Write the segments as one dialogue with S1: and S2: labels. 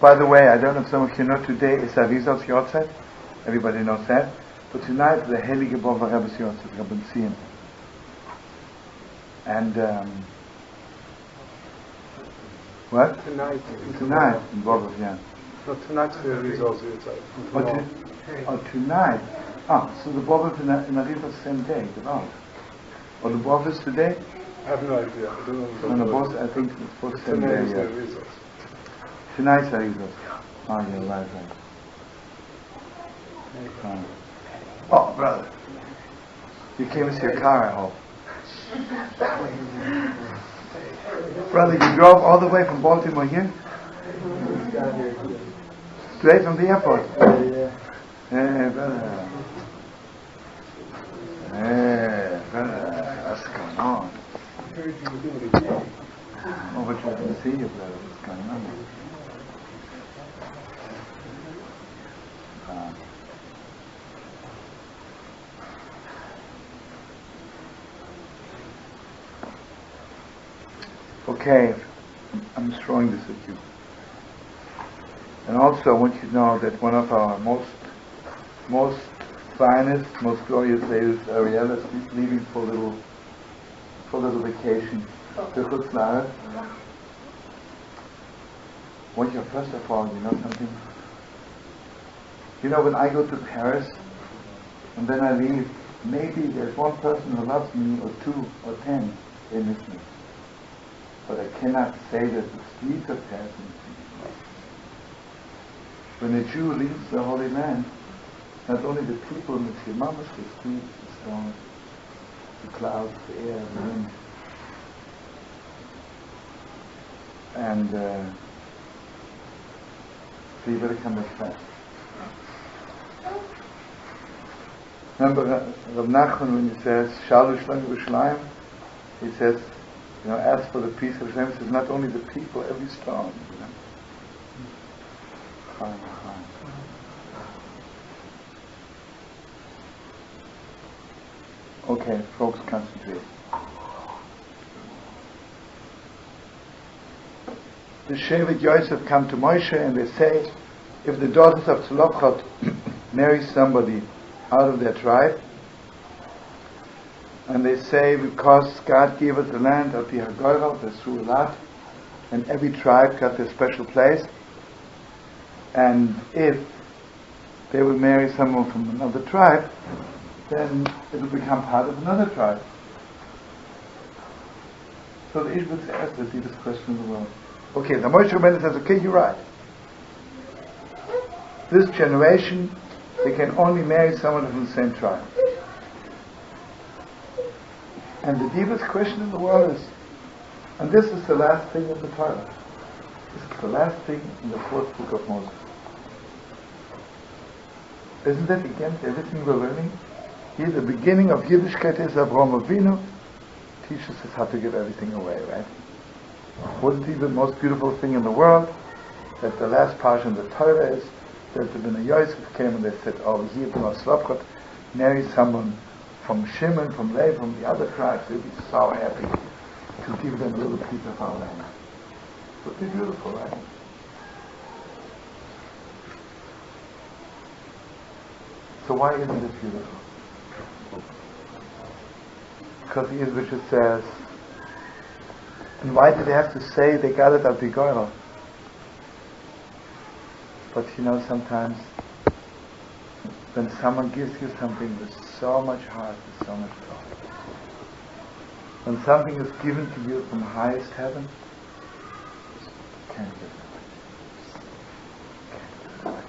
S1: By the way, I don't know if some of you know, today is ARIZaL's Yahrzeit. Everybody knows that. But tonight, the Heilige Bobov Rebbe's Yahrzeit, Rebbe Zion. And, what?
S2: Tonight
S1: in Bobov, yeah.
S2: No, tonight's the ARIZaL's Yahrzeit.
S1: Tonight. So the Bobov in ARIZaL's same day, genau. Or the Bobov is today?
S2: I have no idea. I don't know.
S1: And the boss, I think it's for the same day.
S2: Tonight is the ARIZaL's.
S1: Tonight's ARIZaL. Oh, yeah, right. Oh, brother. You came with your car, I hope. Brother, you drove all the way from Baltimore here? Straight from the airport?
S2: Yeah.
S1: Hey, brother. Hey, brother. What's going on? Oh, but you didn't see you, brother. What's going on? Okay, I'm throwing this at you. And also I want you to know that one of our most finest, most glorious days, Ariel is leaving for a little vacation to Chutzlar. Want you, first of all, you know something? You know, when I go to Paris and then I leave, maybe there's one person who loves me, or 2 or 10, they miss me. But I cannot say that the streets of Paris miss me. When a Jew leaves the Holy Land, not only the people miss him, the streets, the stones, the clouds, the air, the wind. And so you better come back fast. Remember Rav Nachman, when he says Shalu Shlomo B'Shalayim, he says, you know, ask for the peace of Hashem. He says not only the people, every stone. You know? Okay, folks, concentrate. The Shevet Yosef come to Moshe and they say, if the daughters of Tzlopchot marry somebody out of their tribe, and they say because God gave us the land of the Ha'ARI Hakadosh through a lot, and every tribe got their special place, and if they will marry someone from another tribe, then it will become part of another tribe. So the Ishbitzer asked the deepest question in the world. Okay, the Moshe Rabbeinu says, okay, you're right. This generation, they can only marry someone from the same tribe. And the deepest question in the world is, and this is the last thing of the Torah. This is the last thing in the 4th book of Moses. Isn't that against everything we're learning? Here, the beginning of Yiddishkeit is Avraham Avinu teaches us how to give everything away, right? What is the most beautiful thing in the world? That the last parsha in the Torah is that the Bnei Yosef came and they said, oh, here, Bnei Tzlopchot, marry someone from Shimon, from Levi, from the other tribes. They'd be so happy to give them a little piece of our land. Would be beautiful, right? So why isn't it beautiful? Because the Ishbitzer says, and why do they have to say they got it at the Goyal? But you know, sometimes when someone gives you something with so much heart, with so much love, when something is given to you from highest heaven, you can't give it away.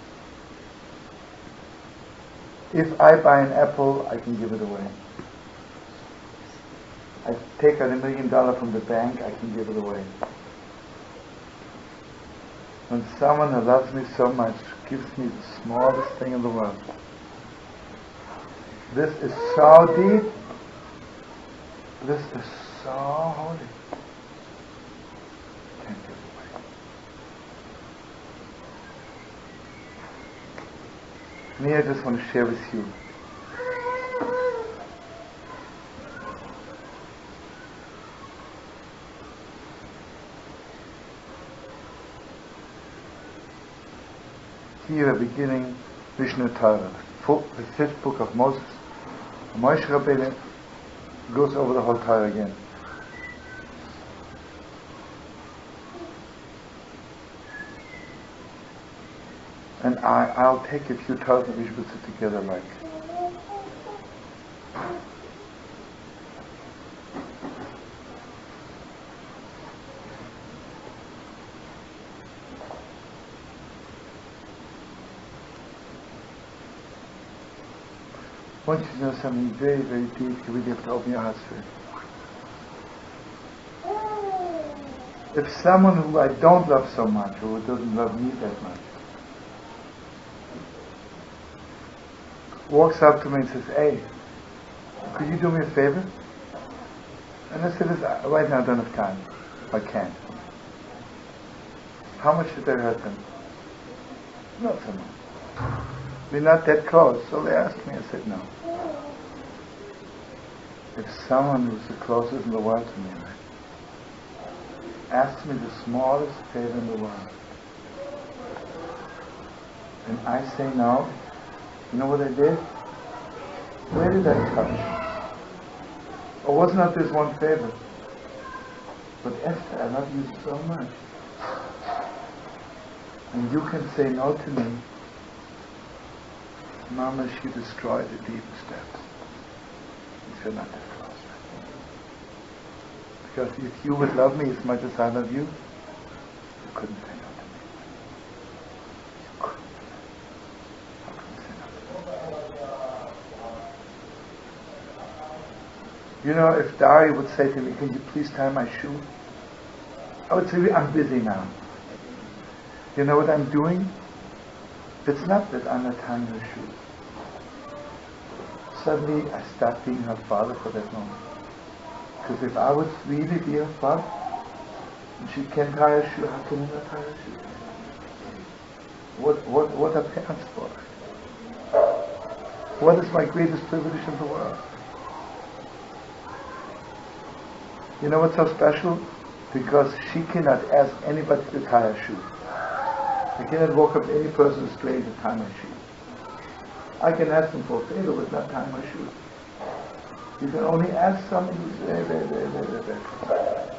S1: If I buy an apple, I can give it away. I take out $1 million from the bank, I can give it away. When someone who loves me so much gives me the smallest thing in the world, this is so deep, this is so holy. Can't give it away. Me, I just want to share with you. Here, beginning Mishnah Torah, the fifth book of Moses. Moshe Rabbeinu goes over the whole Torah again. And I'll take a few Torahs of Ishbitzer together like. I want you to know something very, very deep. You really have to open your hearts for it. If someone who I don't love so much, or who doesn't love me that much, walks up to me and says, "Hey, could you do me a favor?" And I said, "Right now I don't have time. I can't." How much did that hurt them? Not so much. We're not that close, so they asked me. I said no. If someone who's the closest in the world to me asks me the smallest favor in the world, and I say no, you know what I did? Where did I touch? Or was not this one favor? But Esther, I love you so much. And you can say no to me. Mama, she destroyed the deepest depths. If you're not that close. Because if you would love me as much as I love you, you couldn't say no to me. You couldn't. How can you say no to me? You know, if Dari would say to me, "Can you please tie my shoe?" I would say, "I'm busy now." You know what I'm doing? It's not that I'm not tying her shoe. Suddenly I start being her father for that moment. Because if I would really be her father, and she can't tie her shoe, how can I not tie her shoe? What are parents for? What is my greatest privilege in the world? You know what's so special? Because she cannot ask anybody to tie her shoe. I cannot walk up to any person straight and tie my shoe. I can ask them for a favor, but not tie my shoe. You can only ask someone who's very, very, very, very, very, very close.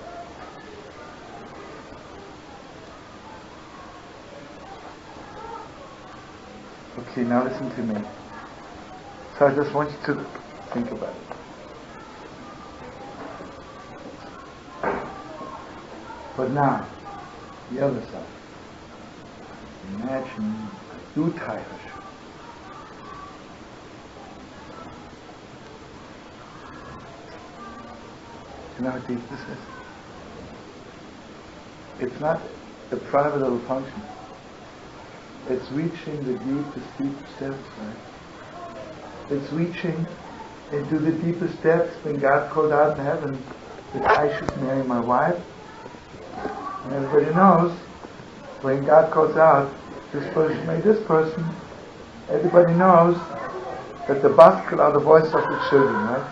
S1: Okay, now listen to me. So I just want you to think about it. But now, the other side. Imagine you tie her shoe. You know how deep this is? It's not a private little function. It's reaching the deepest depths, right? It's reaching into the deepest depths when God called out in heaven that I should marry my wife. And everybody knows when God calls out, this person made this person, everybody knows that the baskel are the voice of the children, right?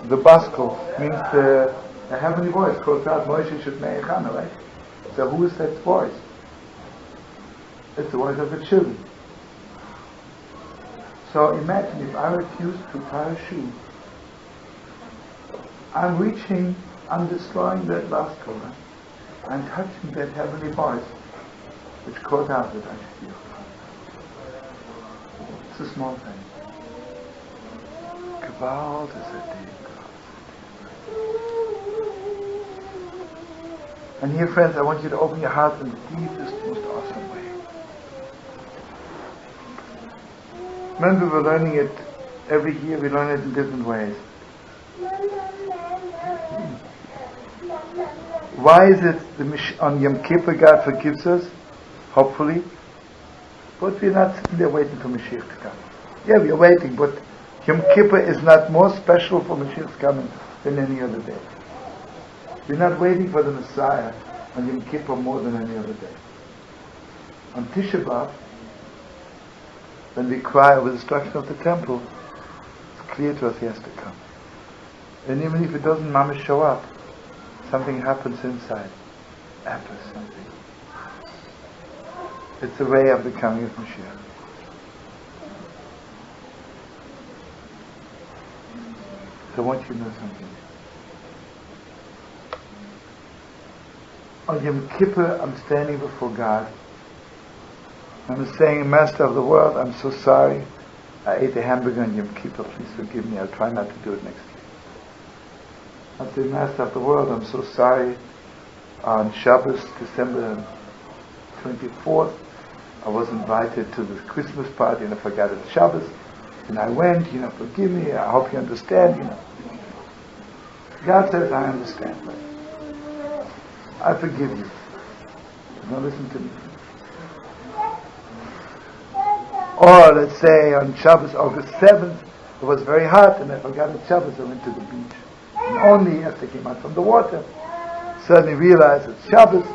S1: The baskel means the heavenly voice calls out, Moshe should marry Hannah, right? So who is that voice? It's the voice of the children. So imagine if I refuse to tie a shoe, I'm destroying that baskel, right? I'm touching that heavenly voice which calls out that I should be a father. It's a small thing. Gewalt is a deep. And here, friends, I want you to open your heart in the deepest, most awesome way. Remember, we're learning it every year. We learn it in different ways. Why is it on Yom Kippur God forgives us? Hopefully. But we're not sitting there waiting for Mashiach to come. Yeah, we're waiting, but Yom Kippur is not more special for Mashiach's coming than any other day. We're not waiting for the Messiah on Yom Kippur more than any other day. On Tisha B'Av, when we cry over the destruction of the temple, it's clear to us he has to come. And even if it doesn't mamish show up, something happens inside. After something. It's a way of the coming of Mashiach. So I want you to know something. On Yom Kippur, I'm standing before God. I'm saying, Master of the world, I'm so sorry. I ate a hamburger on Yom Kippur. Please forgive me. I'll try not to do it next year. I say, Master of the world, I'm so sorry. On Shabbos, December 24th, I was invited to the Christmas party and I forgot it's Shabbos. And I went, forgive me. I hope you understand, God says, I understand. I forgive you. Now listen to me. Or let's say on Shabbos, August 7th, it was very hot and I forgot it's Shabbos, I went to the beach. And only after I came out from the water, suddenly realized it's Shabbos.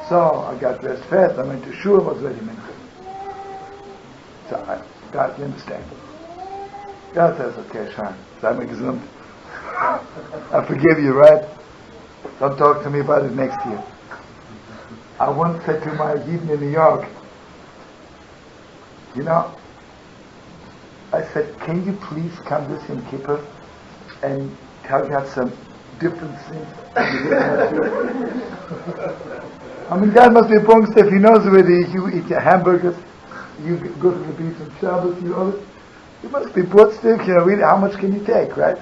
S1: So I got dressed fast, I went to shul, was ready mincha. So God, you understand. God says, okay, Shan, sei mir gesund. I forgive you, right? Don't talk to me about it next year. I once said to my Yidden in New York, I said, can you please come this Yom Kippur and tell God some different things? I mean, God must be a punkster if he knows already you eat your hamburgers, you go to the beach on Shabbos, you must be put still, really, how much can you take, right?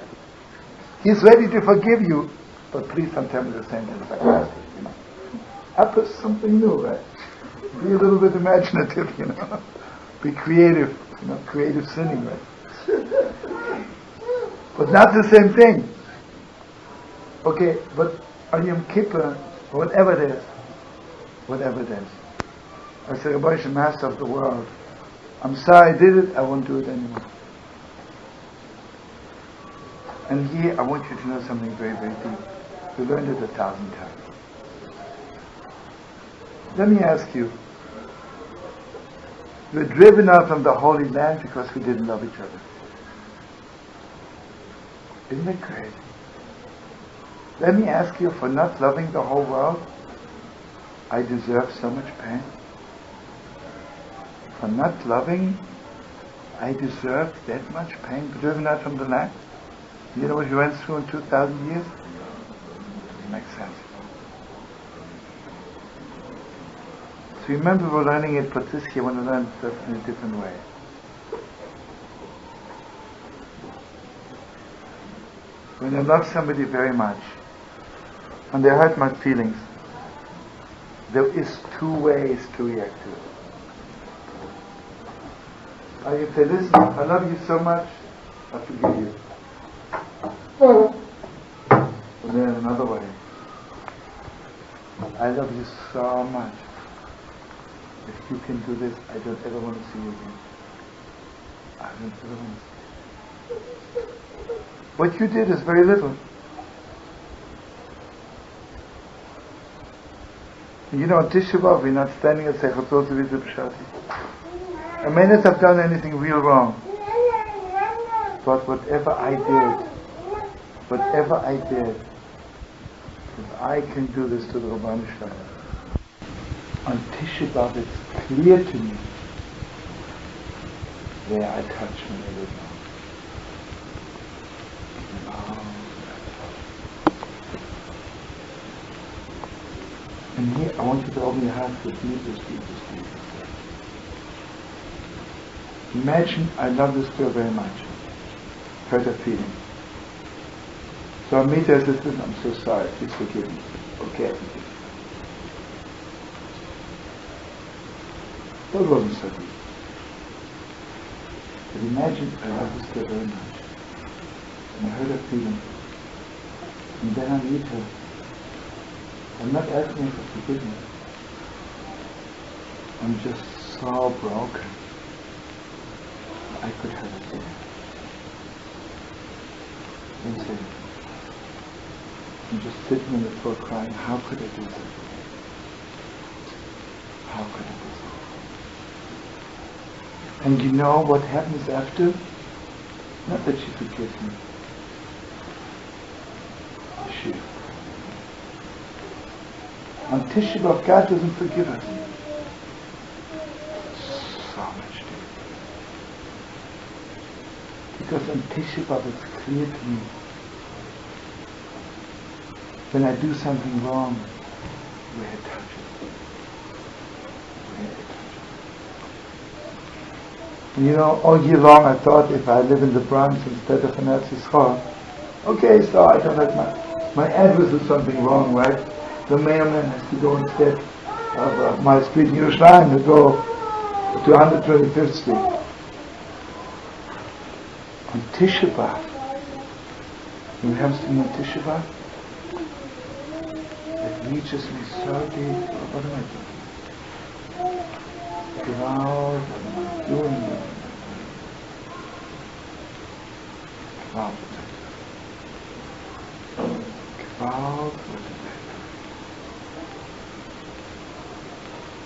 S1: He's ready to forgive you, but please don't tell me the same thing like last week, I put something new, right? Be a little bit imaginative, Be creative, creative sinning, right? But not the same thing. Okay, but on Yom Kippur, whatever it is, I say, Rabbi, Master of the world, I'm sorry I did it, I won't do it anymore. And here, I want you to know something very, very deep. We learned it 1,000 times. Let me ask you, we're driven out from the Holy Land because we didn't love each other. Isn't it crazy? Let me ask you, for not loving the whole world, I deserve so much pain. For not loving, I deserve that much pain, driven out from the land. You know what you went through in 2,000 years? Doesn't make sense. So remember, we're learning it, but this year I want to learn stuff in a different way. When I love somebody very much, and they hurt my feelings, there is 2 ways to react to it. I can say, listen, I love you so much, I forgive you. And then another way, I love you so much. If you can do this, I don't ever want to see you again. I don't ever want to see you. What you did is very little. On Tisha B'Av, we're not standing and saying, I may not have done anything real wrong. But whatever I did, if I can do this to the Rabban Shalom, on Tisha B'Av it's clear to me where I touch my little mouth. And here I want you to open your heart to deepest. Imagine I love this girl very much. Hurt her feeling. So I meet her and says, listen, I'm so sorry, please forgive me. Okay, I forgive you. That wasn't so deep. But imagine I love this girl very much. And I hurt her feeling. And then I meet her. I'm not asking her for forgiveness. I'm just so broken. I could have it there. And say, I'm just sitting on the floor crying, how could I do that? How could I do that? And you know what happens after? Not that she forgives me. She. On Tisha B'Av, God doesn't forgive us. on Tisha B'Av it's clear to me when I do something wrong, where it touches. And you know, all year long I thought if I live in the Bronx instead of in Eretz Yisrael, okay, so I don't have my address is something wrong, right? The mailman has to go instead of my street in Yerushalayim to go to 125th Street. On Tisha B'Av, when it comes to me on Tisha B'Av, it reaches me so deep. What am I doing? Wow, what am I doing? Wow,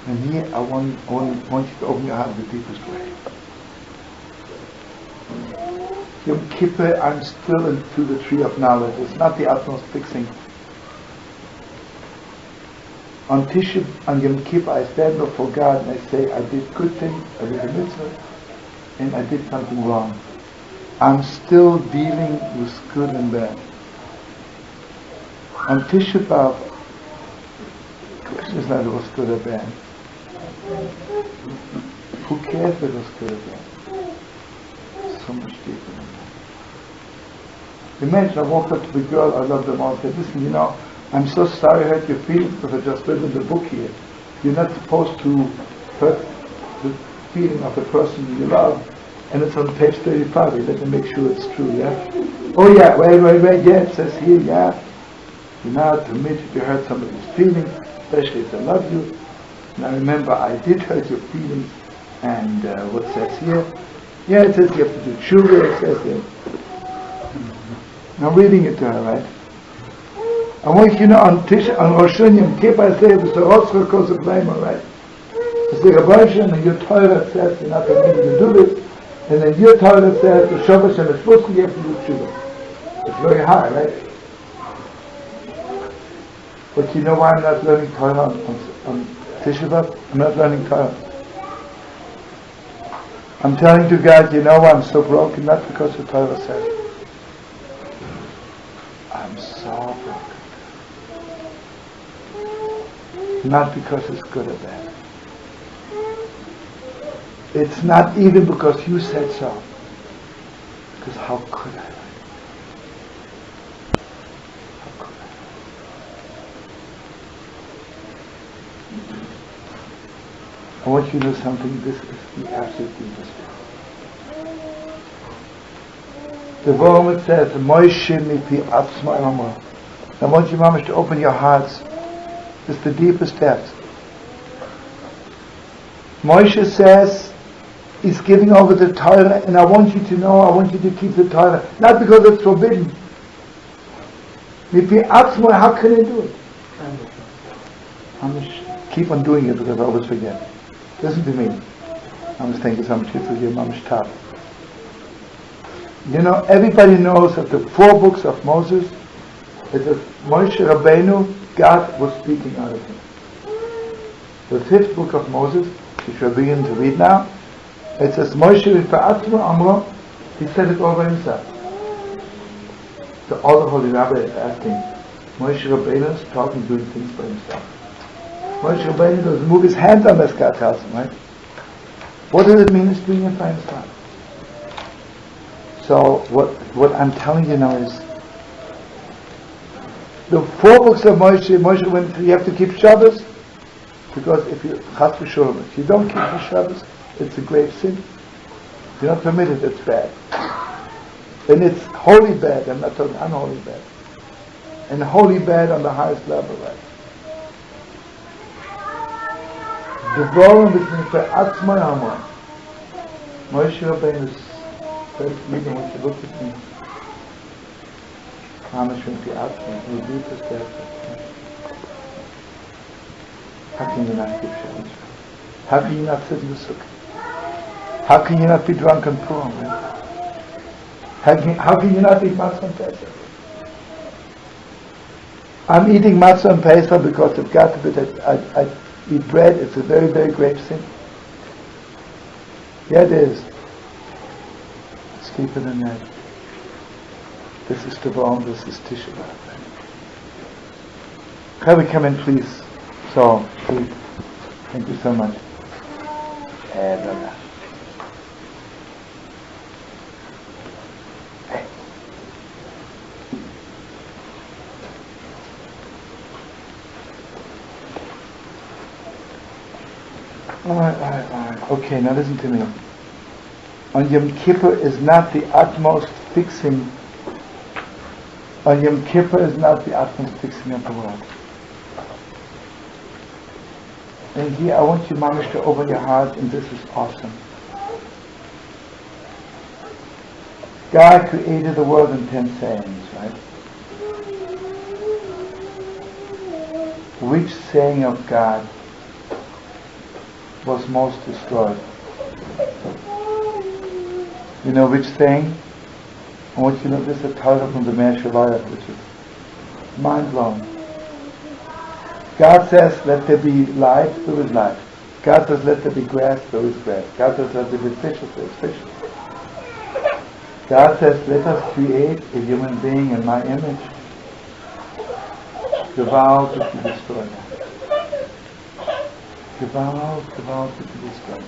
S1: and here I want you to open your heart in the deepest way. Yom Kippur, I'm still into the tree of knowledge. It's not the utmost fixing. On Tisha, on Yom Kippur, I stand before God and I say, I did good things, I did a mitzvah, and I did something wrong. I'm still dealing with good and bad. On Tisha B'Av, the question is not what's good or bad. Who cares if it was good or bad? So much deeper than that. Imagine I walked up to the girl I love them all and said, listen, you know, I'm so sorry I hurt your feelings because I just read in the book here. You're not supposed to hurt the feeling of the person you love. And it's on page 35. You let me make sure it's true, yeah? Oh yeah, wait, yeah, it says here, yeah. You're not permitted to hurt somebody's feelings, especially if they love you. Now remember, I did hurt your feelings, and what says here? Yeah, it says you have to do tshuva, it says there. I'm reading it to her, right? I want you to know on Tisha, on Rosh Hashanah, Yom Kippur, I say, it's a rotzcha cause of blame, right? It's the Rebbe and your Torah says you're not permitted to do this, and then your Torah says, the Shabbat and the Shvuch, you have to do tshuva. It's very hard, right? But you know why I'm not learning Torah on Tisha B'Av? I'm not learning Torah. I'm telling to God, you know why I'm so broken? Not because the Torah says. I'm so broken. Not because it's good or bad. It's not even because you said so. Because how could I? I want you to know something, this is the absolute deepest thing. The Bobov says, Moshe mipi atzma amra. I want you, Mamash, to open your hearts. It's the deepest depth. Moshe says, he's giving over the Torah, and I want you to know, I want you to keep the Torah. Not because it's forbidden. Mipi atzma, how can I do it? Mamash, keep on doing it because I always forget. Listen to me. I'm just thinking so much for you, Mamash Tav. You know, everybody knows that the 4 books of Moses, it says Moshe Rabbeinu, God was speaking out of him. The 5th book of Moses, which we're beginning to read now, it says Moshe Rifa'atma Amro, he said it all by himself. So all the holy rabbi is asking, Moshe Rabbeinu is talking, doing things by himself. Moshe Rabbeinu doesn't move his hands unless God tells him, right? What does it mean he's doing it by himself? So what I'm telling you now is the 4 books of Moshe went through, you have to keep Shabbos, because if you chas v'sholom, if you don't keep the Shabbos, it's a grave sin. If you're not permitted, it's bad. And it's holy bad, I'm not talking unholy bad. And holy bad on the highest level, right? The problem between Atzma and Amra. Moshe Rabbeinu's first meeting when she looked at me, Mamash went to Atzma, the deepest depth. How can you not keep Shabbos? How can you not sit in the sukkah? How can you not be drunk on Purim? Right? How can you not eat matzah on Pesach? I'm eating matzah on Pesach because if God forbid I eat bread, it's a very, very grave sin. Yeah, it is. It's deeper than that. This is the Bobov, this is Tisha. Rebbe, come in, please. So, please. Thank you so much. Brother. Hey. All right. Okay, now listen to me. On Yom Kippur is not the utmost fixing. On Yom Kippur is not the utmost fixing of the world. And here I want you, Mamish, to open your heart, and this is awesome. God created the world in 10 sayings, right? Which saying of God was most destroyed? You know which saying? I want you to know this is a Torah from the Meir Shalayach, which is mind-blowing. God says, let there be light, there is light. God says, let there be grass, there is grass. God says, let there be fishes, there is fishes. God says, let us create a human being in my image. Gewalt to be destroyed. Gewalt to be destroyed.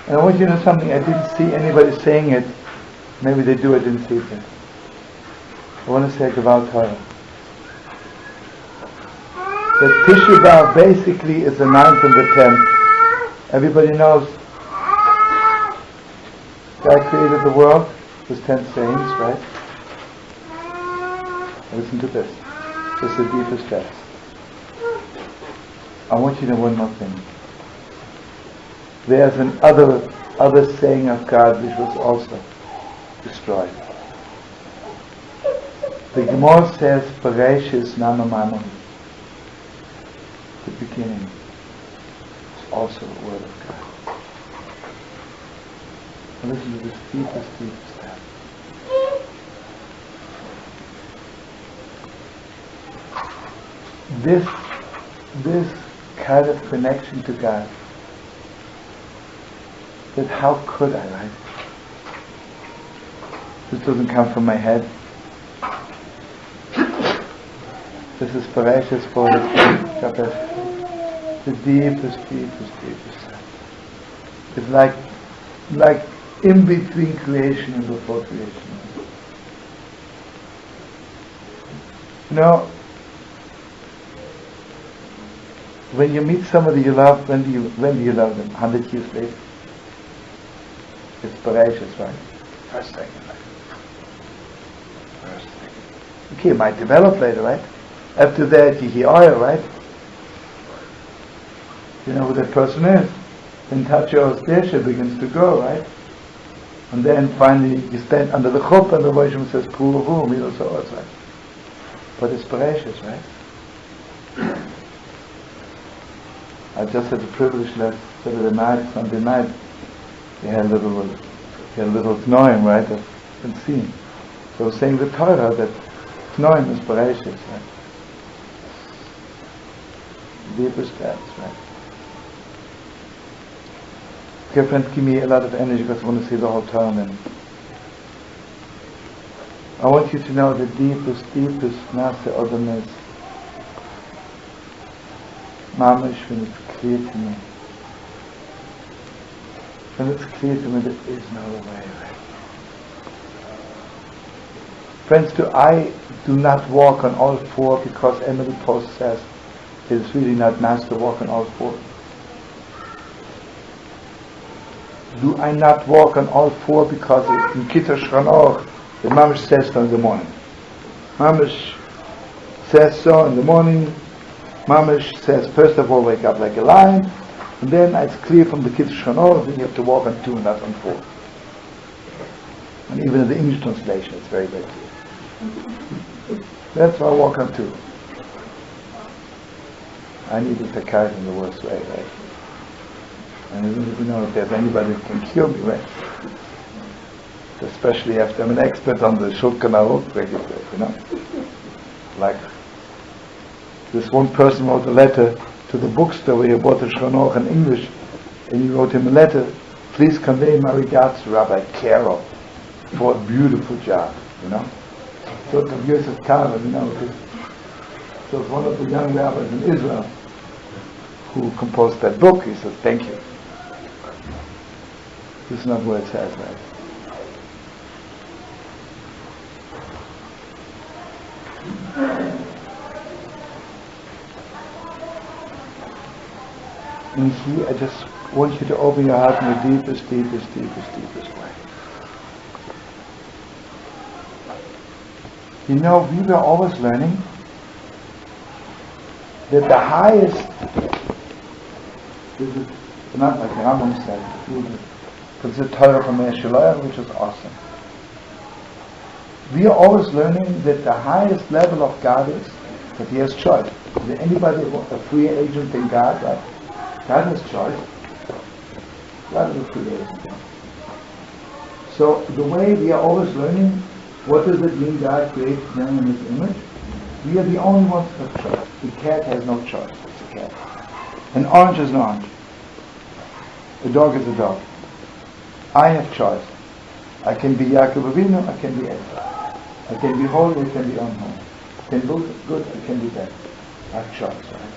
S1: And I want you to know something, I didn't see anybody saying it. Maybe they do, I didn't see it yet. I want to say Gewalt Torah. The Tisha B'Av basically is the 9th and the 10th. Everybody knows God created the world with 10 sayings, right? Listen to this. This is the deepest depth. I want you to know one more thing. There's an other saying of God which was also destroyed. The Gemara says, Bereshis Nama Manu. The beginning is also the word of God. And listen to this deepest depth. This kind of connection to God, that how could I, right? This doesn't come from my head. This is Parashas for the deepest. It's like in between creation and before creation. You know, when you meet somebody you love, when do you love them? 100 years later. It's Parashas, right? First thing. Okay, it might develop later, right? After that you hear oil, right? You know who that person is. Then Tacho's Tisha begins to go, right? And then finally you stand under the chuppah and the Rosh Hashanah says, Pulahu, Milo so right? But it's Parashas, right? I just had the privilege last Saturday night, Sunday night, they had a little Tnoim, right? I've been seen. So I was saying the Torah that Tnoim is Parashas, right? Deepest depths, right? Okay, friends, give me a lot of energy because I want to see the whole term. And I want you to know the deepest Nase Odom is Mamish, when it's clear to me. When it's clear to me there is no way, right? Friends, I do not walk on all four because Emily Post says it's really not nice to walk on all four. Do I not walk on all four because in Kitzur Shchanoch the Mamish says so in the morning. Mamish says so in the morning. Mamish says first of all wake up like a lion, and then it's clear from the Kitzur Shchanoch that you have to walk on two, not on four. And even in the English translation it's very, very clear. That's why I walk on two. I need to take care in the worst way, right? And I don't even know if there's anybody who can cure me, right? Especially after I'm an expert on the Shulchan Aruch register, you know? Like, this one person wrote a letter to the bookstore where he bought the Shulchan Aruch in English, and he wrote him a letter, please convey my regards to Rabbi Carol. for a beautiful job, you know. So the Yosef Carlebach, you know, so it's one of the young rabbis in Israel who composed that book. He says, thank you. This is not what it says, right? And here, I just want you to open your heart in the deepest, deepest, deepest, deepest way. You know, we were always learning that the highest, this is not like the Rambam said, it's a Torah from Yeshua, which is awesome. We are always learning that the highest level of God is that He has choice. Is there anybody a free agent in God, right? God has choice. God is a free agent. So the way we are always learning, what does it mean God created man in His image? We are the only ones who have choice. The cat has no choice. It's a cat. An orange is an orange. A dog is a dog. I have choice. I can be Yaakov Avinu, I can be Esau. I can be holy, I can be unholy. I can be good, I can be bad. I have choice, right?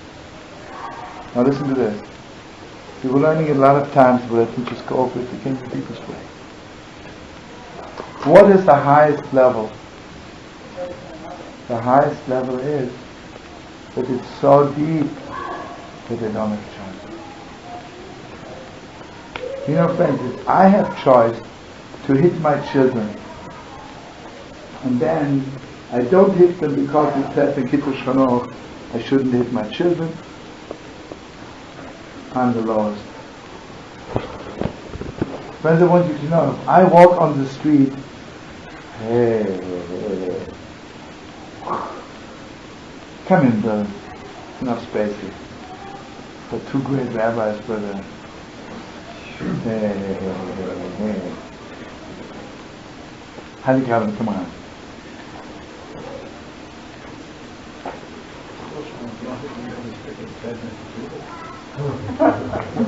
S1: Now listen to this. We were learning it a lot of times, but I teachers go over it again the deepest way. What is the highest level? The highest level is that it's so deep that they don't have choice. You know, friends, if I have choice to hit my children, and then I don't hit them because it says in Kiddush Chanoch I shouldn't hit my children, I'm the lowest. Friends, I want you to know, if I walk on the street, hey, come in, brother. Enough space here. For two great rabbis, brother. Hey. Ha'ARI Hakadosh, come on.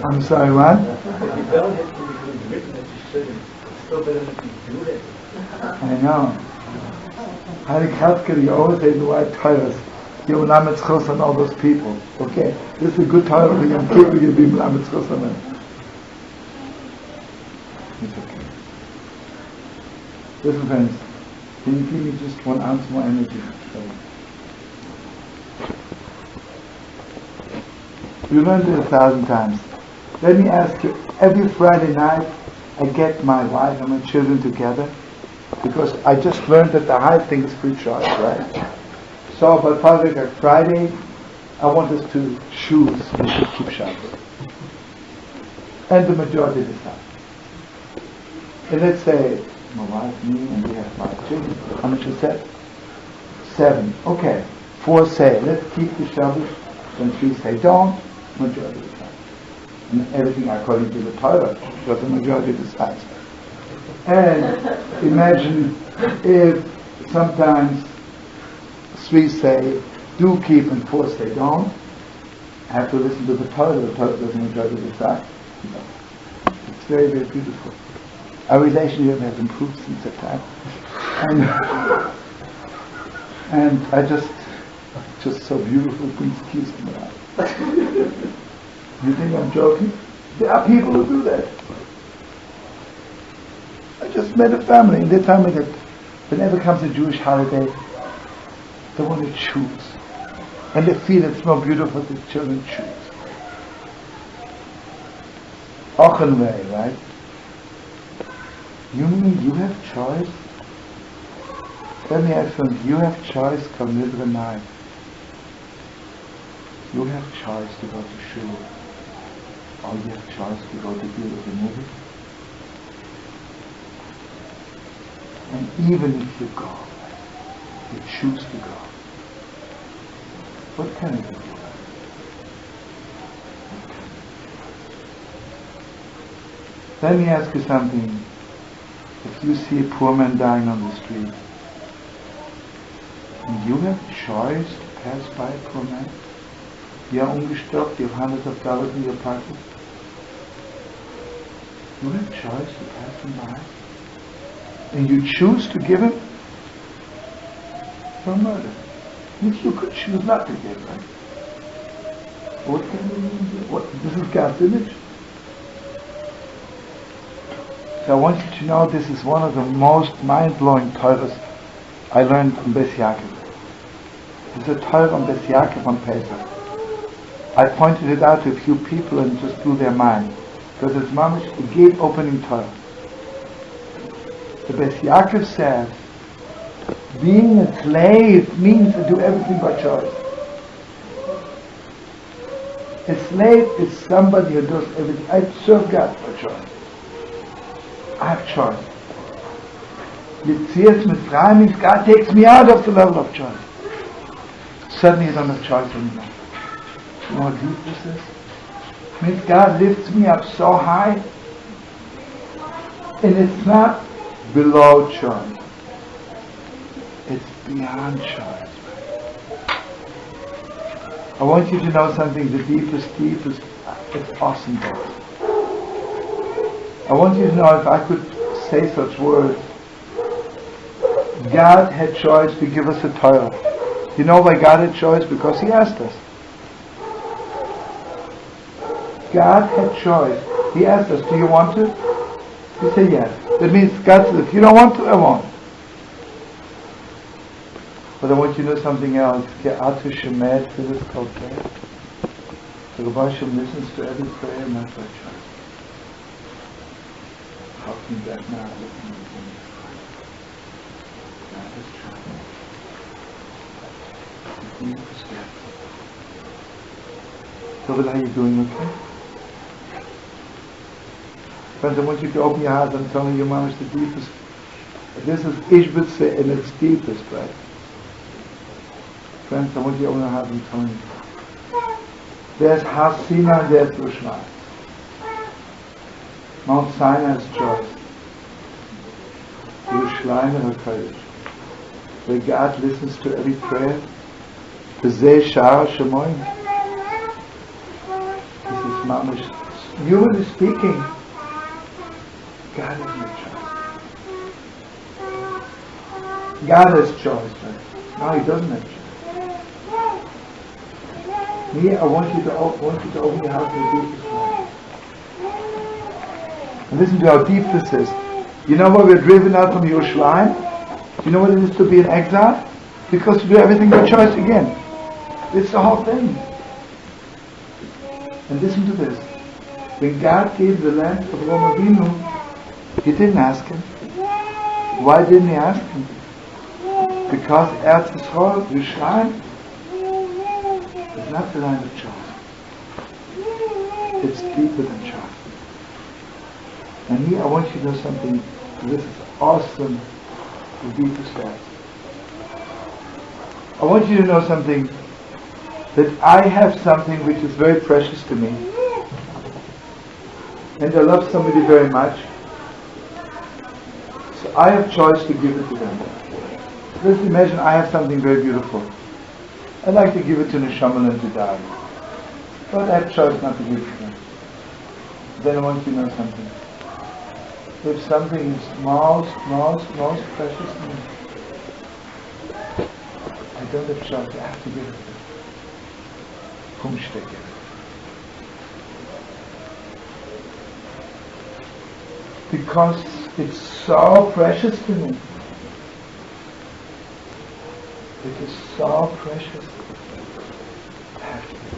S1: I'm sorry, what? I know. Ha'ARI Hakadosh, you always say the white tires. You're Melamed on all those people. Okay? This is a good time for Yom Kippur, you'll be Melamed on them. It's okay. Listen, friends, can you give me just 1 ounce more energy? We learned it 1,000 times. Let me ask you, every Friday night I get my wife and my children together because I just learned that the high thing is free choice, right? So, but Friday, I want us to choose. We should keep Shabbos. And the majority of the time. And let's say, my wife, me, and we have 5 children. How much is that? 7. Okay. 4 say, let's keep the Shabbos. And 3 say, don't. Majority of the time. And everything according to the Torah, because the majority decides. And imagine if sometimes 3 say, do keep, and 4 say, don't. I have to listen to the Torah doesn't majority decide. No. It's very, very beautiful. Our relationship has improved since that time. And I just so beautiful, brings tears to my eyes. You think I'm joking? There are people who do that. I just met a family, and they tell me that whenever comes a Jewish holiday, they want to choose. And they feel it's more beautiful that the children choose. Ochenway, right? You mean you have choice? Let me ask you, you have choice, come live the night. You have choice to go to shul. Or you have choice to go to the movie. And even if you go, you choose to go. What can you do? Let me ask you something. If you see a poor man dying on the street, you have choice to pass by a poor man? You are ungestoppt, you have hundreds of dollars in your pocket. You have choice to pass him by. and you choose to give him, it's not murder. If you could choose not to give, right? What can we do? This is God's image. So I want you to know this is one of the most mind-blowing Torahs I learned on Beis Yaakov. There's a Torah on Beis Yaakov on Pesach. I pointed it out to a few people and just blew their mind. Because it's mamish a gate opening Torah. The Beis Yaakov says, being a slave means to do everything by choice. A slave is somebody who does everything. I serve God by choice. I have choice. Yitzias Mitzrayim means God takes me out of the level of choice. Suddenly I don't have choice anymore. You know how deep this is? It means God lifts me up so high, and it's not below choice. It's beyond choice. I want you to know something, the deepest, it's awesome book. I want you to know, if I could say such words, God had choice to give us a Torah. You know why God had choice? Because He asked us. God had choice. He asked us, do you want to? We say yes. That means God says, if you don't want to, I won't. But I want you to know something else. Ge'atu shemed filis kol prayer. The Rabbi listens to every prayer, not by choice. How can that not listen to him? God has choice. You understand. So, how are you doing? Okay? Friends, I want you to open your heart. I'm telling you, Mom, it's the deepest. This is Ishbitzer in its deepest, right? Friends, I want you to open your heart. I'm telling you. There's Har Sinai and there's Yerushalayim. Mount Sinai is choice. Yerushalayim is Hakadosh. Where God listens to every prayer. B'zeh sha'ar shemoyim. This is mamish. Humanly speaking, God has no choice. God has choice, right? No, He doesn't have choice. Me, I want you to open your heart to the deepest way. And listen to how deep this is. You know why we're driven out from Yerushalayim? Do you know what it is to be in exile? Because to do everything by choice again. It's the whole thing. And listen to this. When God gave the land of Avraham Avinu, He didn't ask him. Why didn't He ask him? Because Eretz Yisrael, Yerushalayim, is not the land of choice. It's deeper than choice. And here I want you to know something. This is awesome, the deepest depth. I want you to know something, that I have something which is very precious to me. And I love somebody very much. So I have choice to give it to them. Let's imagine I have something very beautiful. I'd like to give it to Neshama and to die. But I have choice not to give it to them. Then I want you to know something. If something is most precious to me, I don't have choice, I have to give it to them. Umstecken. Because it's so precious to me. It is so precious. I have to give it.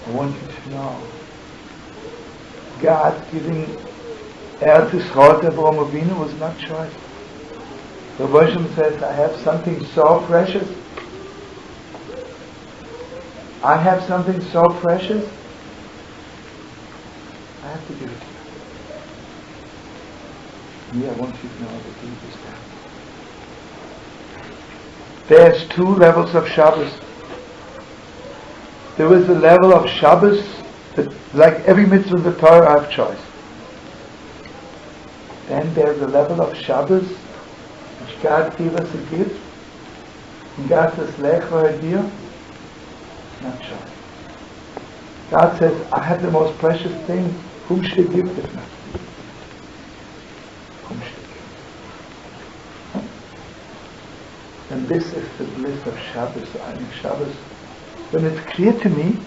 S1: I want you to know, God giving Eretz Yisrael to Avraham Avinu was not choice. The version says, I have something so precious. I have something so precious. I have to give it to you. Yeah, I want you to know the deepest depth. There's two levels of Shabbos. There is a level of Shabbos that, like every mitzvah in the Torah, I have choice. Then there's a level of Shabbos which God gave us a gift. And God says, Lech v'hadir, not choice. God says, I have the most precious thing. Whom should I give this now? Whom should I give? And this is the bliss of Shabbos, Einic Shabbos. When it's clear to me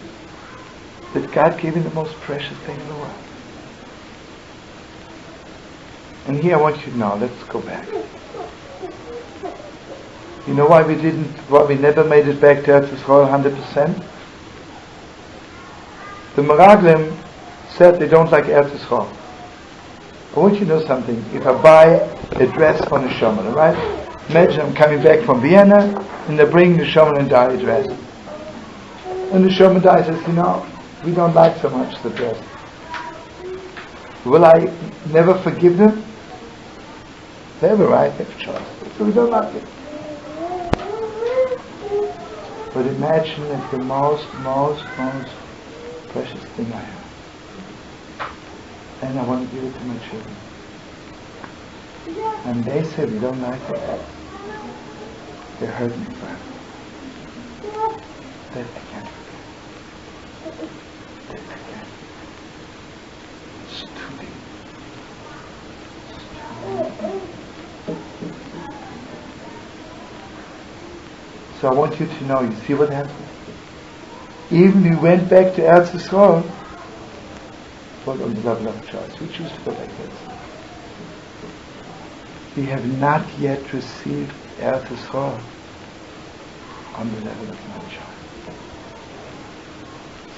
S1: that God gave me the most precious thing in the world. And here I want you to know, let's go back. You know why we never made it back to Eretz Yisrael 100%? The Meraglim said they don't like Eretz Yisrael. I want you to know something. If I buy a dress for the Shomer, right? Imagine I'm coming back from Vienna and they're bringing the Shomer and dye dress. And the Shomer dye says, we don't like so much the dress. Will I never forgive them? They have a right, they have a choice. So we don't like it. But imagine it's the most precious thing I have. And I want to give it to my children. And they said, we don't like it. They hurt me forever. That I can't forget. That I can't. It's too deep. So I want you to know, you see what happened? Even we went back to Eretz Yisrael, but on the level of choice. We choose to go back there. We have not yet received Eretz Yisrael on the level of my choice.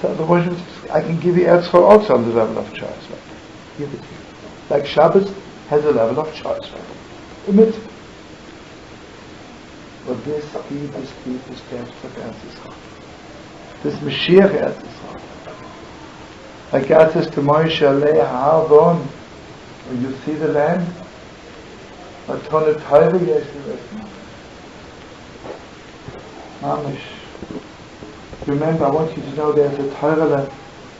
S1: So the version says, I can give you Eretz Yisrael also on the level of choice. Right? Give it to you. Like Shabbos has a level of choice. Right? Admit. But this deepest depth of Eretz Yisrael. This Mashiach Eretz Yisrael. Like God says to Moshe, Ha'ARI when you see the land, Mamish. Remember, I want you to know there's a Torah land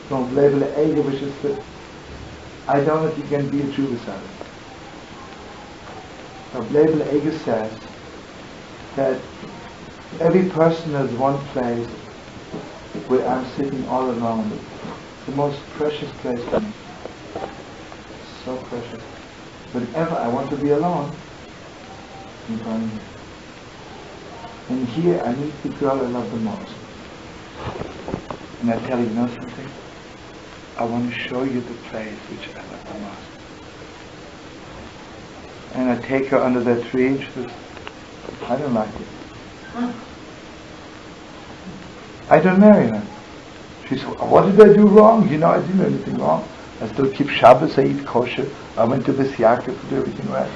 S1: from label Ege, which is the I don't know if you can be a Jew without it. But label Ege says that every person has one place where I'm sitting all alone. The most precious place to me. So precious. Whenever I want to be alone, I'm going here. And here I meet the girl I love the most. And I tell you, something? I want to show you the place which I love the most. And I take her under that tree and she says, I don't like it. I don't marry her. She said, what did I do wrong? I didn't do anything wrong. I still keep Shabbos, I eat kosher. I went to Yaakov to do everything right.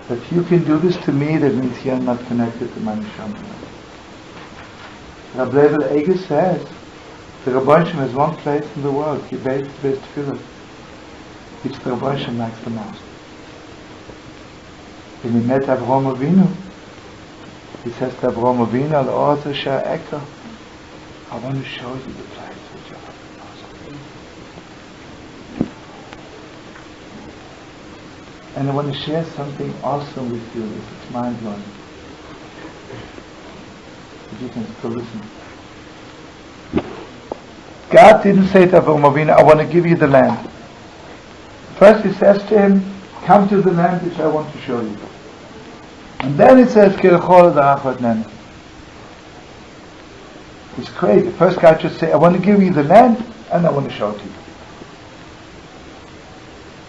S1: But you can do this to me, that means you're not connected to my neshama. Rabbi Ege says, the Rebbe has one place in the world, he based tefillah, which the Rebbe likes the most. When he met Avraham Avinu, he says to Avraham Avinu, Al-Orza Sha'eka, I want to show you the place which I love the most. And I want to share something awesome with you. It's mind-blowing. But you can still listen. God didn't say to Avraham Avinu, I want to give you the land. First he says to him, come to the land which I want to show you. And then it says, it's crazy. First God just say, I want to give you the land and I want to show it to you.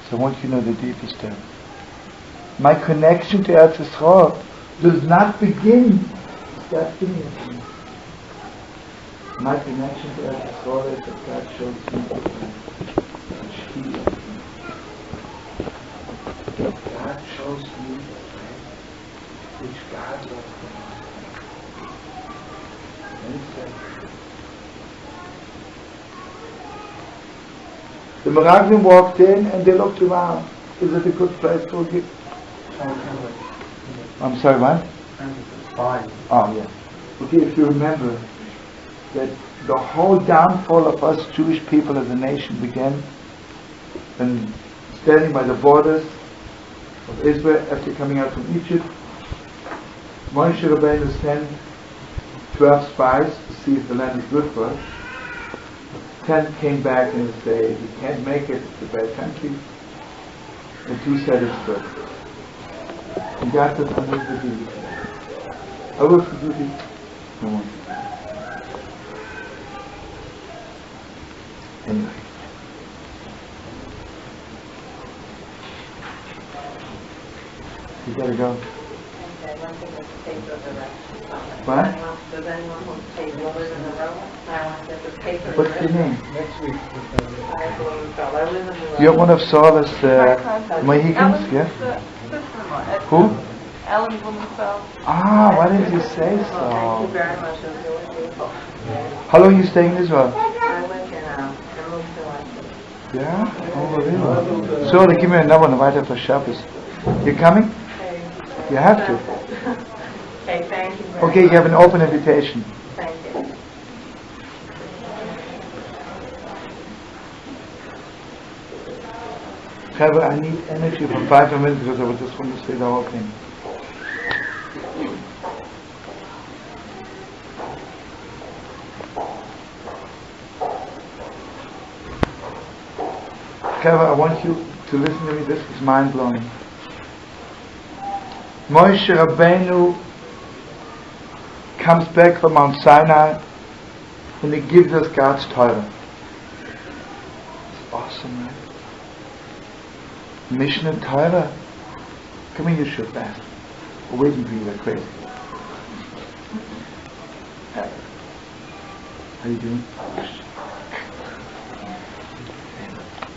S1: So I want you to know the deepest depth. My connection to Eretz Yisrael does not begin with that thing. My connection to Eretz Yisrael is that God shows me the land which He loves me. God shows me the land which God loves me. The Meraglim walked in and they looked around. Is it a good place for you? I'm sorry, what? Oh, yeah. Okay, if you remember that the whole downfall of us Jewish people as a nation began when standing by the borders of Israel after coming out from Egypt, Moshe Rabbeinu sent 12 spies to see if the land is good for us. 10 came back and said, "You can't make it, it's a bad country." And 2 said it's good. And God says, "I will forgive you. I will forgive you." No one. Anyway. You gotta go. What?
S3: Does anyone want to take lovers in a row? I want to get the paper.
S1: What's your name?
S2: Next week.
S3: I live in the row.
S1: You're one of Saul's Mohicans, yeah? Who?
S3: Ellen Blumenfeld.
S1: Ah, why didn't you say
S3: Thank
S1: so?
S3: you very much. It was really beautiful.
S1: How long are you staying in Israel?
S3: I live here now. I moved to London.
S1: Yeah? Unbelievable. So, give me a number and weiter for Shabbos. You coming?
S3: Okay.
S1: You have to.
S3: Okay, thank you very
S1: Okay, you have an open invitation.
S3: Thank you.
S1: Trevor, I need energy for 5 minutes because I just want to say the whole thing. Trevor, I want you to listen to me. This is mind-blowing. Moshe Rabbeinu comes back from Mount Sinai and he gives us God's Torah. It's awesome, right? Mishnah Torah. Come here, you should fast. We're waiting for you, they're crazy. How you doing?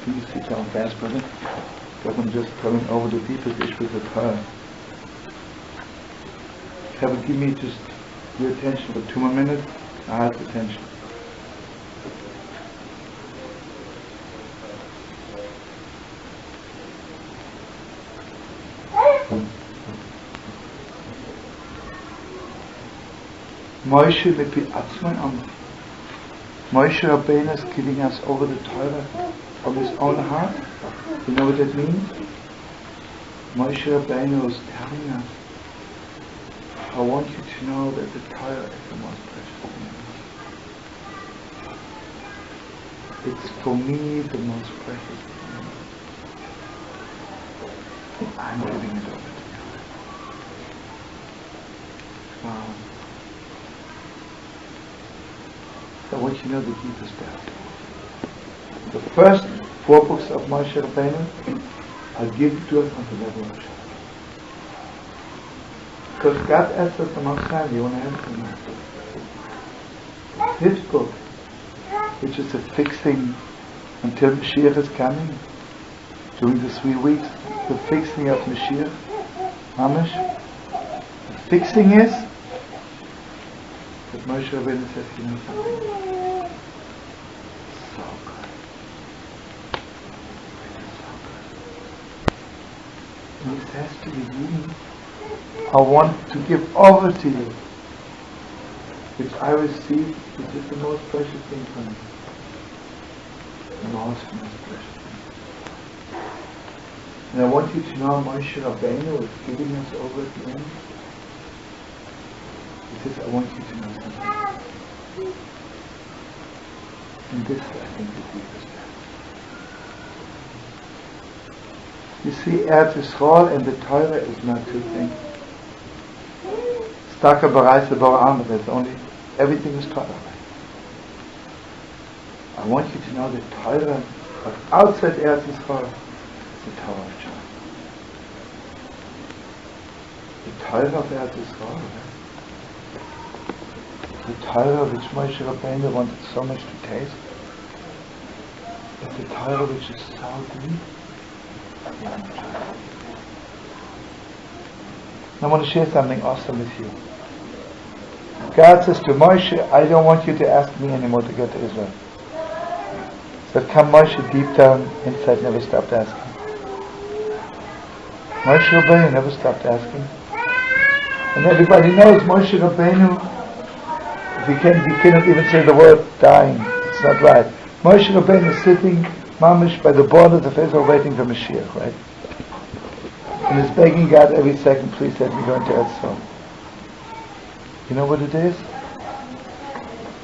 S1: Can you sit down fast, brother? Because I'm just coming over the deepest Ishbitzer Parshat. Kevin, give me just your attention for 2 more minutes. I have attention. Moshe lepi atzmai am. Moshe Rabbeinu is giving us over the Torah from his own heart. You know what that means? Moshe Rabbeinu is telling us, I want you to know that the Torah is the most precious thing. It's for me the most precious thing. And I'm giving it over to you. Wow. I want you to know the deepest depth. The first 4 books of Moshe Rabbeinu are given to us on the level of Shabbat. Because God asked us on Mount Sinai, you want to answer that? This book, which is a fixing until Mashiach is coming, during the 3 weeks, the fixing of Mashiach, Mamish, the fixing is that Moshe Rabbeinu says, you know something? So good. So good. And he says to the Yidden, I want to give over to you, which I received, which is the most precious thing for me. The most precious thing. And I want you to know Moshe Rabbeinu is giving us over at the end. He says, I want you to know something. And this, I think, is the deepest depth. You see, ARIZaL and the Torah is not 2 things. Staka Baraisa Bara'am, there's only, everything is Torah. I want you to know that Torah, but outside ARIZaL, is the Torah of John. The Torah of ARIZaL, the Torah which Moshe Rabbeinu wanted so much to taste, is the Torah which is so deep. I want to share something awesome with you. God says to Moshe, I don't want you to ask me anymore to get to Israel. So come Moshe deep down inside, never stopped asking. Moshe Rabbeinu never stopped asking. And everybody knows Moshe Rabbeinu, he cannot even say the word dying. It's not right. Moshe Rabbeinu is sitting, mamish, by the borders of Israel waiting for Mashiach, right? And is begging God every second, please let me go into ARIZaL. You know what it is?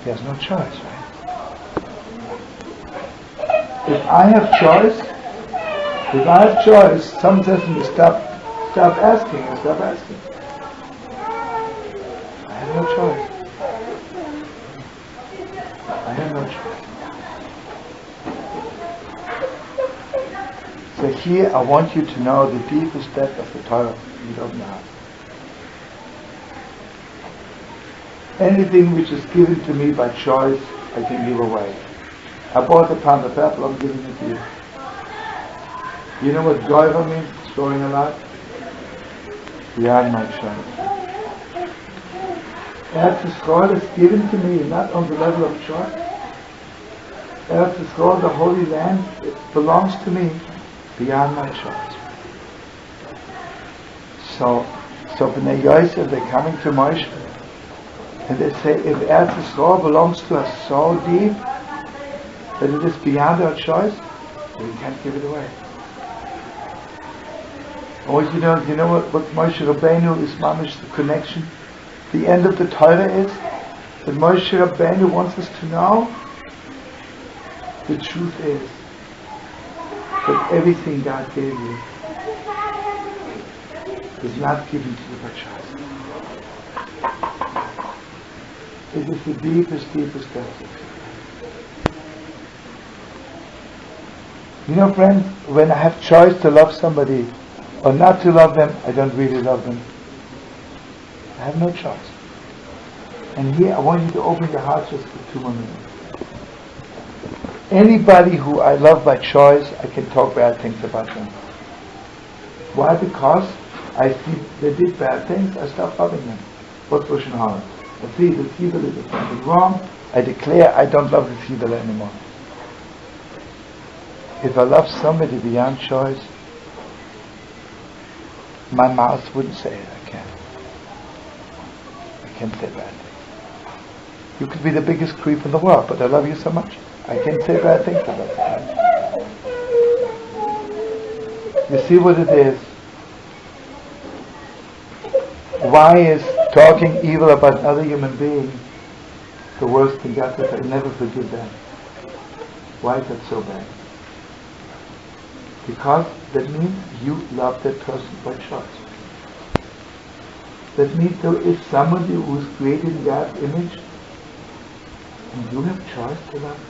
S1: He has no choice, right? If I have choice, someone says to me, stop asking, I stop asking. I have no choice. I have no choice. So here I want you to know the deepest depth of the Torah you don't know. Anything which is given to me by choice, I can give away. I bought a pound of apple, I'm giving it to you. You know what goiva means? Storing a lot? Beyond my choice. Eretz Yisrael is given to me, not on the level of choice. Eretz Yisrael, the Holy Land, it belongs to me beyond my choice. So B'nai Yosef, they're coming to Moshe, and they say, if Eretz Yisrael belongs to us so deep that it is beyond our choice, we can't give it away. Or you know what Moshe Rabbeinu is mamish, the connection. The end of the Torah is that Moshe Rabbeinu wants us to know the truth is that everything God gave you is not given to you by choice. It is the deepest depth. You know, friends, when I have choice to love somebody or not to love them, I don't really love them. I have no choice. And here I want you to open your heart just for 2 more minutes. Anybody who I love by choice, I can talk bad things about them. Why? Because I see they did bad things, I stop loving them. What's Lashon Hara? I see the Tzibel is something wrong, I declare I don't love the Tzibel anymore. If I love somebody beyond choice, my mouth wouldn't say it. I can't say bad things. You could be the biggest creep in the world, but I love you so much, I can't say bad things about you. You see what it is? Why is talking evil about another human being the worst thing God says? I never forgive that. Why is that so bad? Because that means you love that person by choice. That means there is somebody who is created in God's image and you have choice to love.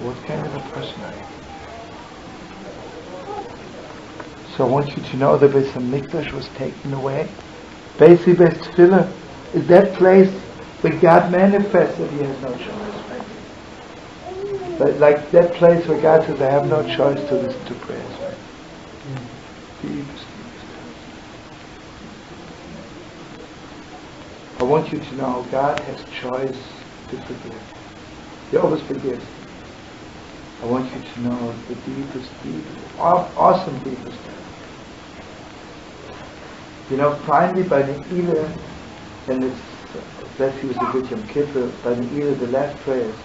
S1: What kind of a person are you? So I want you to know that Beis HaMikdash was taken away. Beis Tefillah is that place where God manifests that He has no choice. Right? But like that place where God says, I have no choice to listen to prayers. Right? Deepest. I want you to know God has choice to forgive. He always forgives. I want you to know the deepest, awesome deepest. You know, finally by the Ila, and it's that he was a good Yom Kippur, by the Ila, the last prayers,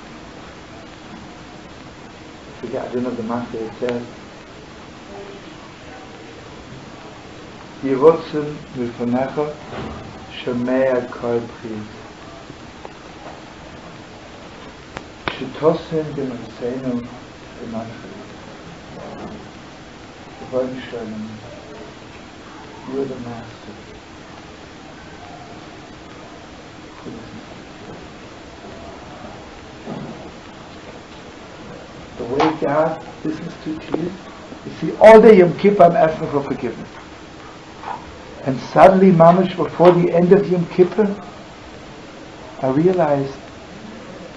S1: I don't know the master, it says, Yerotzim Milfonecha Shomea Kol Priz Shetosim B'Masenu B'Manchri B'Voim Shalom. You are the master. The way God listens to tears, you see, all day Yom Kippur I'm asking for forgiveness. And suddenly, mamash, before the end of Yom Kippur, I realized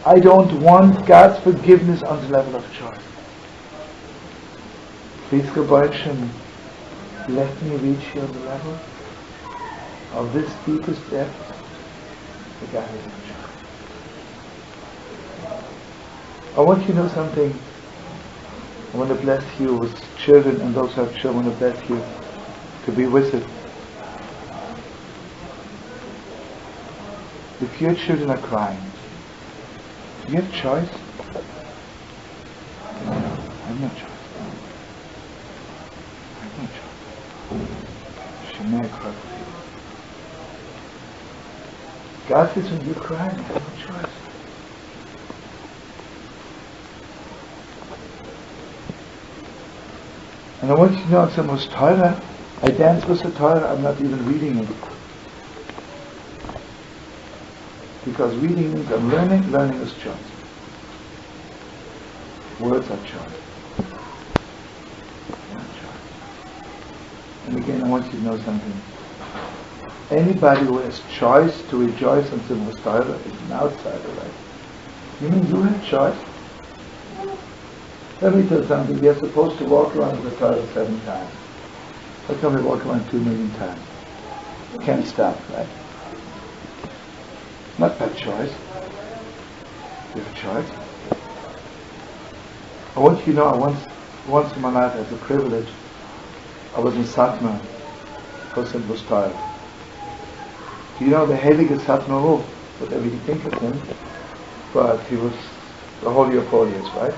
S1: I don't want God's forgiveness on the level of choice. Please, Rebbe, let me reach you on the level of this deepest depth that God has in choice. I want you to know something. I want to bless you with children, and those who have children, I want to bless you to be with it. If your children are crying, do you have choice? No, I have no choice. I have no choice. God says when you cry, you have no choice. And I want you to know, some was Torah, I dance with the Torah, I'm not even reading it. Because reading means I'm learning, learning is choice. Words are choice. Not choice. And again, I want you to know something. Anybody who has choice to rejoice in Simchas Torah is an outsider, right? You mean you have choice? Let me tell you something. We are supposed to walk around the Torah 7 times. How come we walk around 2 million times? Can't stop, right? Not by choice. You have a choice. I want you to know, once in my life, as a privilege, I was in Satmar for Simchas Torah. Do you know the Heilige Satmar Ruf, whatever you think of him, but he was the Holy of Holies, right?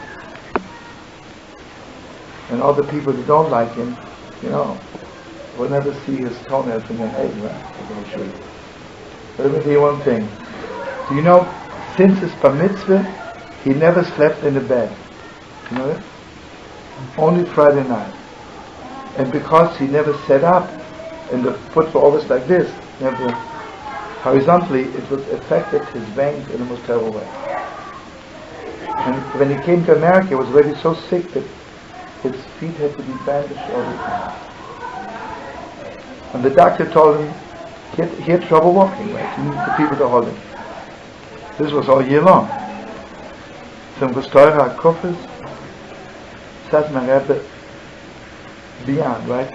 S1: And all the people who don't like him, you know, will never see his toenails in their head, right? I'm going to show you. But let me tell you one thing. Do you know, since his bar mitzvah, he never slept in the bed. You know that? Only Friday night. And because he never sat up, and the foot were always like this, never horizontally, it was affected his veins in the most terrible way. And when he came to America, he was already so sick that his feet had to be bandaged all the time. And the doctor told him he had trouble walking, right? He needed the people to hold him. This was all year long. Simchas Torah Kufis, sat my Rebbe beyond, right?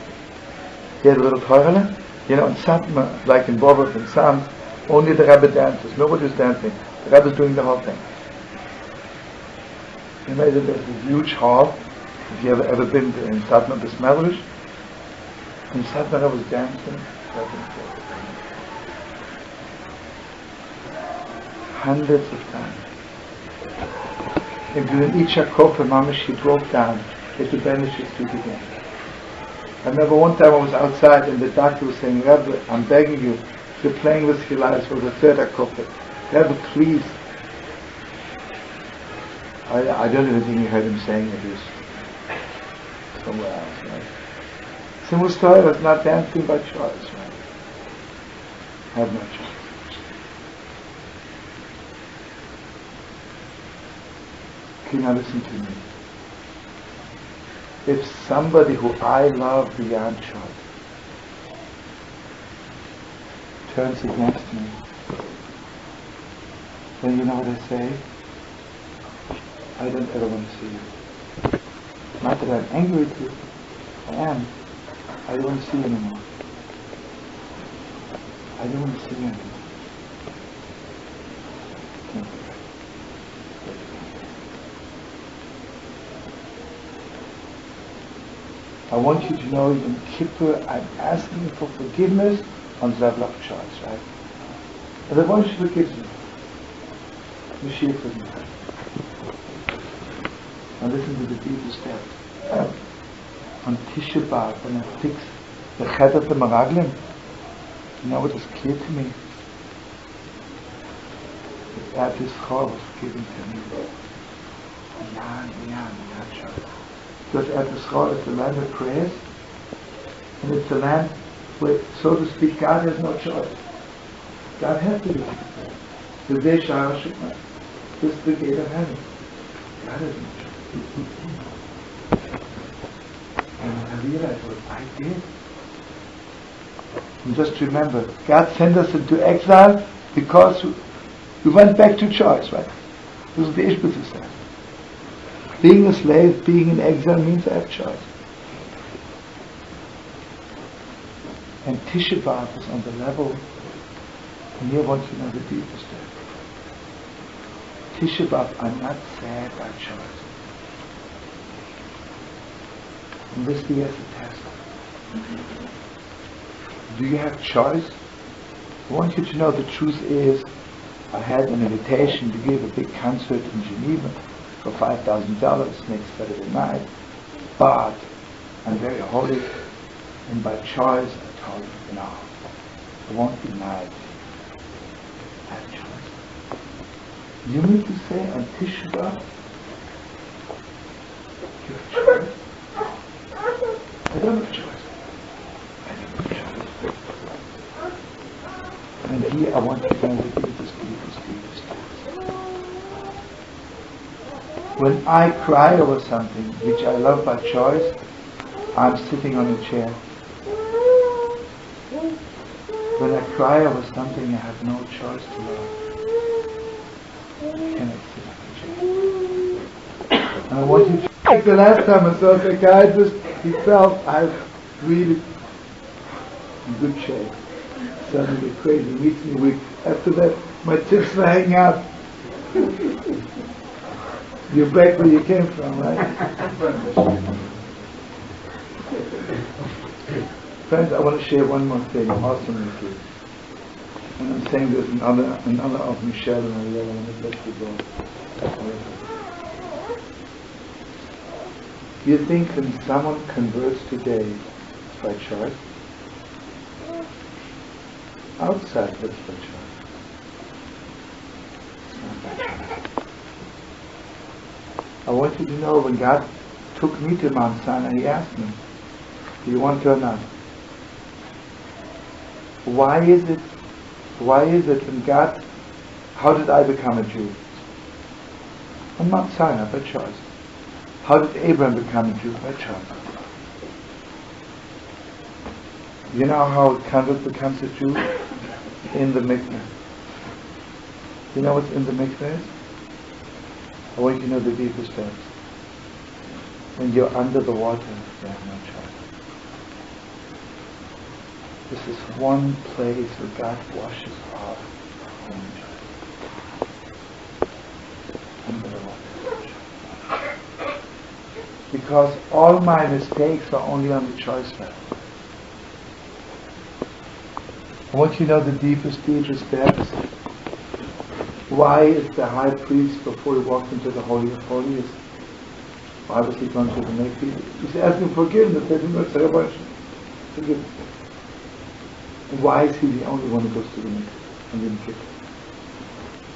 S1: He had a little Torah, you know, and Satma, like in Bobov and Sams, only the Rebbe dances. Nobody was dancing. The Rebbe was doing the whole thing. He made it as a huge hall. If you ever been in Satmar Besmedrish, and Satmar was dancing back and forth. Hundreds of times. If you in each Kofa Mamish, he drove down, if the banish his feet again. I remember one time I was outside and the doctor was saying, Rebbe, I'm begging you, if you're playing with your lives for the 3rd Kofa, Rebbe, please. I don't even think you heard him saying it. He was somewhere else, right? Simchas Torah is not dancing by choice, right? Have no choice. Can you listen to me? If somebody who I love beyond choice turns against me, then you know what I say? I don't ever want to see you. Not that I'm angry with you. I am. I don't want to see you anymore. I don't want to see you anymore. I want you to know in Kippur I'm asking for forgiveness on the level of choice, right? And the one who forgives me. Mashiach forgives me. Now listen to the deeper step. On Tisha B'Av, when I fix the head of the Meraglim, you know what is clear to me? That Yisrael was given to me. Beyond choice. Because Eretz Yisrael is the land of prayers, and it's a land where, so to speak, God has no choice. God has to do it. The day Shara Shukma. This is the gate of heaven. God has no choice. And I realized what I did. And just remember, God sent us into exile because we went back to choice, right? This is the Ishbitzer said. Being a slave, being in exile means I have choice. And Tisha B'Av is on the level, and here I want you to know the deeper step. Tisha B'Av, I'm not sad by choice. And this is the test. Do you have choice? I want you to know the truth is, I had an invitation to give a big concert in Geneva for $5,000 next Saturday night, but I'm very holy, and by choice I told him, no, I won't be married. I have choice. You mean to say on Tisha B'Av, you have choice? don't have choice. I don't have choice. And here I want to know the deepest. When I cry over something which I love by choice, I'm sitting on a chair. When I cry over something I have no choice to love, can I sit on a chair? And I want you to think the last time I saw a psychiatrist, he felt I'm really in good shape. Suddenly crazy, meets me weak. After that, my tips were hanging out. You're back where you came from, right? Friends, I want to share one more thing, awesome with you. And I'm saying this in honor of Michelle and Ariel, and I let you go. Do you think when someone converts today, it's by choice? Outside, that's by choice. It's not by choice. I want you to know when God took me to Mount Sinai, He asked me, do you want to or not? Why is it when God, how did I become a Jew? On Mount Sinai, by choice. How did Abraham become a Jew? By choice. You know how a convert becomes a Jew? In the mikveh. You know what's in the mikveh? I want you to know the deepest steps. When you're under the water, you have no choice. This is one place where God washes off our own choice. Under the water. Because all my mistakes are only on the choice level. I want you to know the deepest steps. Why is the high priest, before he walked into the Holy of Holies, why was he going to the mikveh? He's asking forgiveness. They didn't say a bunch. Forgiveness. And why is he the only one who goes to the mikveh and didn't kick it?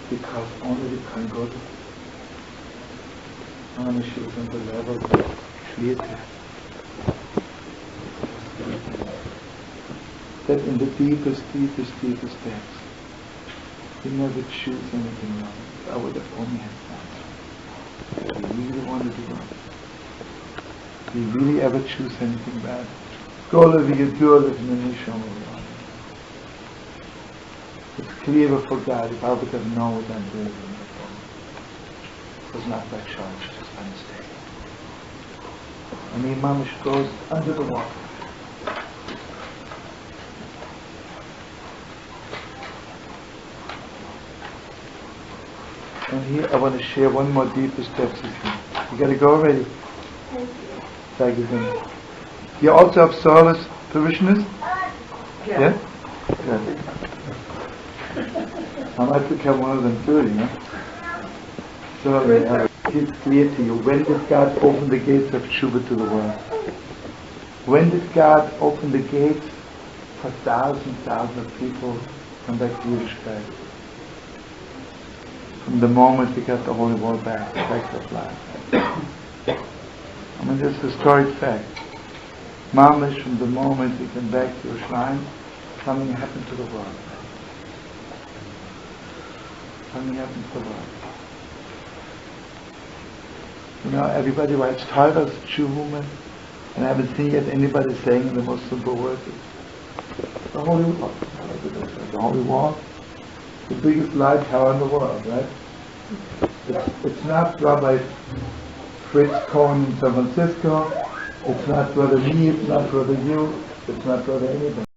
S1: Because only the Kohen only she was on the level of creative. That in the deepest depths, you never choose anything wrong. I would have only had that. You really wanted to wrong. Do you really ever choose anything bad? Go live your live in the nation. It's clear before God, if I would have known what I'm doing, it was not by choice, it was by mistake. And the Mamish goes under the water. And here I want to share one more deeper steps with you. You got to go already. Thank you. You also have service parishioners? Yeah? Good. I might become one of them too, you know. So it's clear to you. When did God open the gates of Tshuva to the world? When did God open the gates for thousands of people to come back to Yiddishkeit? From the moment we got the Holy World back of life. I mean, this is a historic fact. Mamish, from the moment we came back to Yerushalayim, something happened to the world. Something happened to the world. You know, everybody writes Torah as a Jew movement, and I haven't seen yet anybody saying in the most simple words, the Holy War. The Holy War. The biggest light tower in the world, right? It's not Rabbi Fritz Cohen in San Francisco, it's not Brother me, it's not Brother you, it's not Brother anybody.